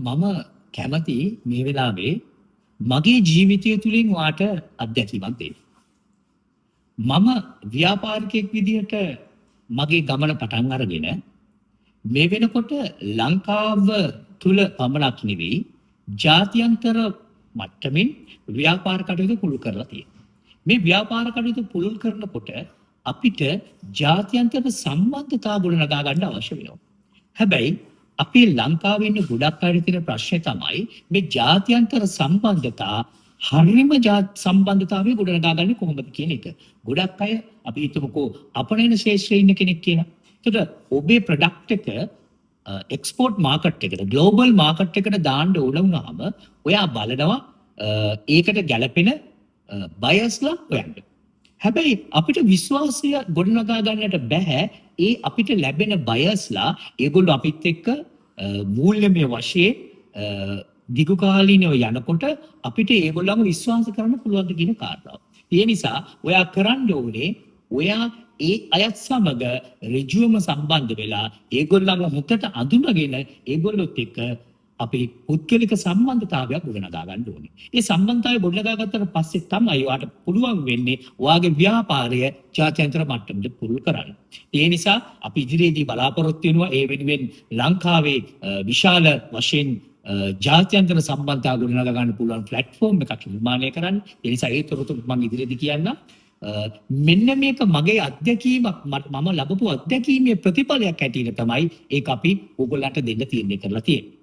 මම කැමති මේ වෙලාවේ මගේ ජීවිතය තුළින් වාට අත්දැකීමක් දෙන්න. මම ව්‍යාපාරිකයෙක් විදිහට මගේ ගමන පටන් අරගෙන මේ වෙනකොට ලංකාව තුල පමණක් නෙවෙයි ජාත්‍යන්තර මට්ටමින් ව්‍යාපාර කටයුතු පුළුල් කරලා තියෙනවා. මේ ව්‍යාපාර කටයුතු පුළුල් කරනකොට අපිට ජාත්‍යන්තර සම්බන්ධතා ගොඩනගා ගන්න අවශ්‍ය වෙනවා. හැබැයි අපේ ලංකාවේ ඉන්න ගොඩක් අයට තියෙන ප්‍රශ්නේ තමයි මේ ජාත්‍යන්තර සම්බන්ධතා හරිම සම්බන්ධතාවය ගොඩනගා ගන්නේ කොහොමද කියන එක. ගොඩක් අය අපි හිතමුකෝ අපනයන ශේෂ්ත්‍රයේ ඉන්න කෙනෙක් කියලා. එතකොට ඔබේ ප්‍රොඩක්ට් එක එක්ස්පෝර්ට් මාකට් එකට ග්ලෝබල් මාකට් එකට දාන්න ඕන වුණාම ඔයා බලනවා ඒකට ගැළපෙන බයර්ස්ලා හොයන්න. හැබැයි අපිට විශ්වාසය ගොඩනගා ගන්නට බෑ ඒ අපිට ලැබෙන බයර්ස්ලා ඒගොල්ලෝ අපිත් එක්ක මූල්‍යමය වශයෙන් දිගුකාලීනව යනකොට අපිට ඒගොල්ලන්ව විශ්වාස කරන්න පුළුවන් කියන කාරණාව. ඒ නිසා ඔයා කරන්න ඕනේ ඔයා ඒ අයත් සමග ඍජුවම සම්බන්ධ වෙලා ඒගොල්ලන්ව හොතට අඳුනගෙන ඒගොල්ලොත් එක්ක අපි පුද්ගලික සම්බන්ධතාවයක් ගොඩනගා ගන්න ඕනේ. ඒ සම්බන්ධතාවය ගොඩනගා ගත්තට පස්සේ තමයි ඔයාට පුළුවන් වෙන්නේ ඔයාගේ ව්‍යාපාරය ජාත්‍යන්තර මට්ටමට පුරුල් කරන්න. ඒ නිසා අපි ඉදිරියේදී බලාපොරොත්තු වෙනවා ඒ වෙනුවෙන් ලංකාවේ විශාල වශයෙන් ජාත්‍යන්තර සම්බන්ධතා ගොඩනගා ගන්න පුළුවන් ප්ලැට්ෆෝම් එකක් නිර්මාණය කරන්න. ඒ නිසා ඒ තොරතුරු මම ඉදිරියේදී කියන්නම්. මෙන්න මේක මගේ අත්දැකීමක් මම ලැබපු අත්දැකීමේ ප්‍රතිඵලයක් ඇටියට තමයි ඒක අපි ඕගොල්ලන්ට දෙන්න තීරණය කරලා තියෙන්නේ.